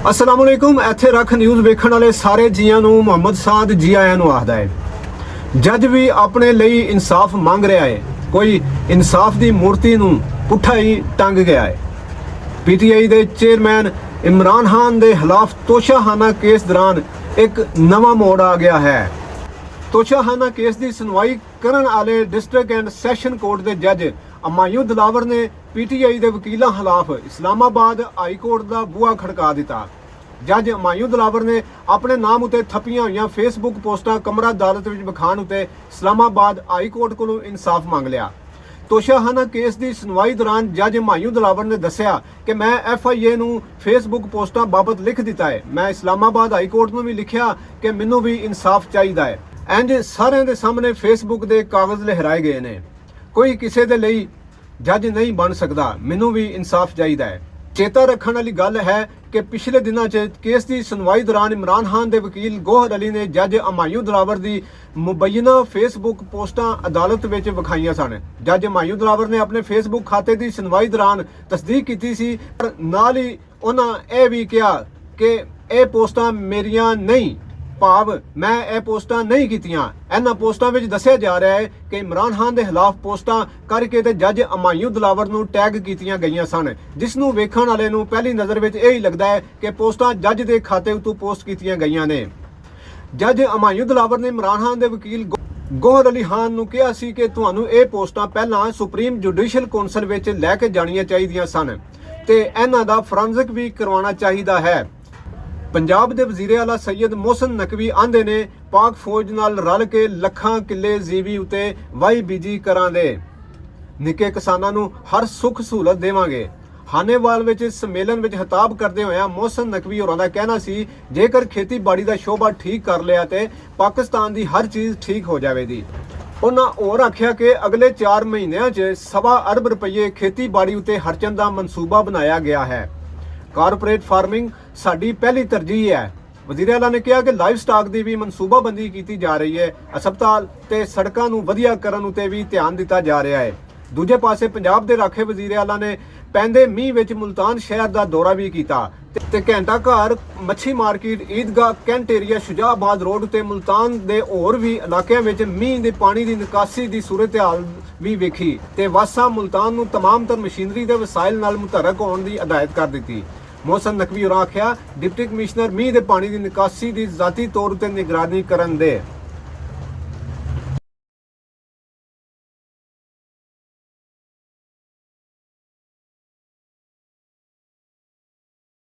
अस्सलाम वालेकुम। ਇੱਥੇ ਰੱਖ ਨਿਊਜ਼ ਵੇਖਣ ਵਾਲੇ ਸਾਰੇ ਜੀਆਂ ਨੂੰ ਮੁਹੰਮਦ ਸਾਦ ਜੀ ਆਇਆਂ ਨੂੰ ਆਖਦਾ ਹੈ। ਜੱਜ ਵੀ ਆਪਣੇ ਲਈ ਇਨਸਾਫ ਮੰਗ ਰਿਹਾ ਹੈ। ਕੋਈ ਇਨਸਾਫ ਦੀ ਮੂਰਤੀ ਨੂੰ ਪੁੱਠਾ ਹੀ ਟੰਗ ਗਿਆ ਹੈ। ਪੀਟੀਆਈ ਦੇ ਚੇਅਰਮੈਨ ਇਮਰਾਨ ਖਾਨ ਦੇ ਖਿਲਾਫ ਤੋਸ਼ਾਖਾਨਾ ਕੇਸ ਦੌਰਾਨ ਇੱਕ ਨਵਾਂ ਮੋੜ ਆ ਗਿਆ ਹੈ। ਤੋਸ਼ਾਖਾਨਾ ਕੇਸ ਦੀ ਸੁਣਵਾਈ ਕਰਨ ਵਾਲੇ ਡਿਸਟ੍ਰਿਕਟ ਐਂਡ ਸੈਸ਼ਨ ਕੋਰਟ ਦੇ ਜੱਜ ਅਮਾਯੂ ਦਿਲਾਵਰ ਨੇ ਪੀਟੀਆਈ ਦੇ ਵਕੀਲਾਂ ਖਿਲਾਫ ਇਸਲਾਮਾਬਾਦ ਹਾਈ ਕੋਰਟ ਦਾ ਬੂਹਾ ਖੜਕਾ ਦਿੱਤਾ। ਜੱਜ ਅਮਾਯੂ ਦਿਲਾਵਰ ਨੇ ਆਪਣੇ ਨਾਮ ਉਤੇ ਥੱਪੀਆਂ ਹੋਈਆਂ ਫੇਸਬੁੱਕ ਪੋਸਟਾਂ ਕਮਰਾ ਅਦਾਲਤ ਵਿੱਚ ਵਿਖਾਉਣ ਉਤੇ ਇਸਲਾਮਾਬਾਦ ਹਾਈ ਕੋਰਟ ਕੋਲੋਂ ਇਨਸਾਫ ਮੰਗ ਲਿਆ। ਤੋਸ਼ਾਖਾਨਾ ਕੇਸ ਦੀ ਸੁਣਵਾਈ ਦੌਰਾਨ ਜੱਜ ਅਮਾਯੂ ਦਿਲਾਵਰ ਨੇ ਦੱਸਿਆ ਕਿ ਮੈਂ FIA ਨੂੰ ਫੇਸਬੁੱਕ ਪੋਸਟਾਂ ਬਾਬਤ ਲਿਖ ਦਿੱਤਾ ਹੈ। ਮੈਂ ਇਸਲਾਮਾਬਾਦ ਹਾਈ ਕੋਰਟ ਨੂੰ ਵੀ ਲਿਖਿਆ ਕਿ ਮੈਨੂੰ ਵੀ ਇਨਸਾਫ ਚਾਹੀਦਾ ਹੈ। ਇੰਜ ਸਾਰਿਆਂ ਦੇ ਸਾਹਮਣੇ ਫੇਸਬੁੱਕ ਦੇ ਕਾਗਜ਼ ਲਹਿਰਾਏ ਗਏ ਨੇ। ਕੋਈ ਕਿਸੇ ਦੇ ਲਈ ਜੱਜ ਨਹੀਂ ਬਣ ਸਕਦਾ। ਮੈਨੂੰ ਵੀ ਇਨਸਾਫ ਚਾਹੀਦਾ ਹੈ। ਚੇਤਾ ਰੱਖਣ ਵਾਲੀ ਗੱਲ ਹੈ ਕਿ ਪਿਛਲੇ ਦਿਨਾਂ 'ਚ ਕੇਸ ਦੀ ਸੁਣਵਾਈ ਦੌਰਾਨ ਇਮਰਾਨ ਖਾਨ ਦੇ ਵਕੀਲ ਗੋਹਰ ਅਲੀ ਨੇ ਜੱਜ ਅਮਾਯੂ ਦਿਲਾਵਰ ਦੀ ਮੁਬੈਨਾ ਫੇਸਬੁੱਕ ਪੋਸਟਾਂ ਅਦਾਲਤ ਵਿੱਚ ਵਿਖਾਈਆਂ ਸਨ। ਜੱਜ ਅਮਾਯੂ ਦਿਲਾਵਰ ਨੇ ਆਪਣੇ ਫੇਸਬੁੱਕ ਖਾਤੇ ਦੀ ਸੁਣਵਾਈ ਦੌਰਾਨ ਤਸਦੀਕ ਕੀਤੀ ਸੀ, ਪਰ ਨਾਲ ਹੀ ਉਹਨਾਂ ਇਹ ਵੀ ਕਿਹਾ ਕਿ ਇਹ ਪੋਸਟਾਂ ਮੇਰੀਆਂ ਨਹੀਂ, ਭਾਵ ਮੈਂ ਇਹ ਪੋਸਟਾਂ ਨਹੀਂ ਕੀਤੀਆਂ। ਇਹਨਾਂ ਪੋਸਟਾਂ ਵਿੱਚ ਦੱਸਿਆ ਜਾ ਰਿਹਾ ਹੈ ਕਿ ਇਮਰਾਨ ਖਾਨ ਦੇ ਖਿਲਾਫ ਪੋਸਟਾਂ ਕਰਕੇ ਤੇ ਜੱਜ ਅਮਾਯੂ ਦਿਲਾਵਰ ਨੂੰ ਟੈਗ ਕੀਤੀਆਂ ਗਈਆਂ ਸਨ, ਜਿਸ ਨੂੰ ਵੇਖਣ ਵਾਲੇ ਨੂੰ ਪਹਿਲੀ ਨਜ਼ਰ ਵਿੱਚ ਇਹ ਹੀ ਲੱਗਦਾ ਹੈ ਕਿ ਪੋਸਟਾਂ ਜੱਜ ਦੇ ਖਾਤੇ ਉੱਤੇ ਪੋਸਟ ਕੀਤੀਆਂ ਗਈਆਂ ਨੇ। ਜੱਜ ਅਮਾਯੂ ਦਿਲਾਵਰ ਨੇ ਇਮਰਾਨ ਖਾਨ ਦੇ ਵਕੀਲ ਗੋਹਰ ਅਲੀ ਖਾਨ ਨੂੰ ਕਿਹਾ ਸੀ ਕਿ ਤੁਹਾਨੂੰ ਇਹ ਪੋਸਟਾਂ ਪਹਿਲਾਂ ਸੁਪਰੀਮ ਜੁਡੀਸ਼ੀਅਲ ਕੌਂਸਲ ਵਿੱਚ ਲੈ ਕੇ ਜਾਣੀਆਂ ਚਾਹੀਦੀਆਂ ਸਨ ਤੇ ਇਹਨਾਂ ਦਾ ਫੋਰੈਂਸਿਕ ਵੀ ਕਰਵਾਉਣਾ ਚਾਹੀਦਾ ਹੈ। ਪੰਜਾਬ ਦੇ ਵਜ਼ੀਰ ਆਲਾ ਸੈयद ਮੋਹਸਨ ਨਕਵੀ ਆਂਦੇ ਨੇ ਪਾਕ ਫੌਜ ਨਾਲ ਰਲ ਕੇ ਲੱਖਾਂ ਕਿੱਲੇ ਜ਼ੀਵੀ ਉਤੇ ਵਾਈ ਬੀਜੀ ਕਰਾਂਗੇ। ਨਿੱਕੇ ਕਿਸਾਨਾਂ ਨੂੰ ਹਰ ਸੁੱਖ ਸਹੂਲਤ ਦੇਵਾਂਗੇ। ਹਾਨੇਵਾਲ ਵਿੱਚ ਸੰਮੇਲਨ ਵਿੱਚ ਖਿਤਾਬ ਕਰਦੇ ਹੋਇਆ ਮੋਹਸਨ ਨਕਵੀ ਹੋਰਾਂ ਦਾ ਕਹਿਣਾ ਸੀ, ਜੇਕਰ ਖੇਤੀਬਾੜੀ ਦਾ ਸ਼ੋਭਾ ਠੀਕ ਕਰ ਲਿਆ ਤੇ ਪਾਕਿਸਤਾਨ ਦੀ ਹਰ ਚੀਜ਼ ਠੀਕ ਹੋ ਜਾਵੇਗੀ। ਉਹਨਾਂ ਹੋਰ ਆਖਿਆ ਕਿ ਅਗਲੇ 4 ਮਹੀਨਿਆਂ 'ਚ 1.25 ਅਰਬ ਰੁਪਏ ਖੇਤੀਬਾੜੀ ਉਤੇ ਖਰਚਣ ਦਾ ਮਨਸੂਬਾ ਬਣਾਇਆ ਗਿਆ ਹੈ। ਕਾਰਪੋਰੇਟ ਫਾਰਮਿੰਗ ਸਾਡੀ ਪਹਿਲੀ ਤਰਜੀਹ ਹੈ। ਵਜ਼ੀਰ ਆਲਾ ਨੇ ਕਿਹਾ ਕਿ ਲਾਈਵ ਸਟਾਕ ਦੀ ਵੀ ਮਨਸੂਬਾਬੰਦੀ ਕੀਤੀ ਜਾ ਰਹੀ ਹੈ। ਹਸਪਤਾਲ ਤੇ ਸੜਕਾਂ ਨੂੰ ਵਧੀਆ ਕਰਨ ਉਤੇ ਵੀ ਧਿਆਨ ਦਿੱਤਾ ਜਾ ਰਿਹਾ ਹੈ। ਦੂਜੇ ਪਾਸੇ ਪੰਜਾਬ ਦੇ ਰਾਖੇ ਵਜ਼ੀਰ ਆਲਾ ਨੇ ਪੈਂਦੇ ਮੀਂਹ ਵਿੱਚ ਮੁਲਤਾਨ ਸ਼ਹਿਰ ਦਾ ਦੌਰਾ ਵੀ ਕੀਤਾ ਤੇ ਘੰਟਾ ਘਰ ਮੱਛੀ market Idgah cantt area ਸ਼ੁਜਾਬਾਦ road ਤੇ ਮੁਲਤਾਨ ਦੇ ਹੋਰ ਵੀ ਇਲਾਕਿਆਂ ਵਿੱਚ ਮੀਂਹ ਦੇ ਪਾਣੀ ਦੀ ਨਿਕਾਸੀ ਦੀ ਸੂਰਤ-ਹਾਲ ਵੀ ਵੇਖੀ ਤੇ ਵਾਸਾ ਮੁਲਤਾਨ ਨੂੰ ਤਮਾਮ ਤਰ ਮਸ਼ੀਨਰੀ ਦੇ ਵਸਾਇਲ ਨਾਲ ਮੁਤਹਰਕ ਹੋਣ ਦੀ ਹਦਾਇਤ ਕਰ ਦਿੱਤੀ। ਮੋਹਸਨ ਨਕਵੀ ਹੋਰਾਂ ਆਖਿਆ, ਡਿਪਟੀ ਕਮਿਸ਼ਨਰ ਮੀਂਹ ਦੇ ਪਾਣੀ ਦੀ ਨਿਕਾਸੀ ਦੀ ਜ਼ਾਤੀ ਤੌਰ ਉਤੇ ਨਿਗਰਾਨੀ ਕਰਨ ਦੇ।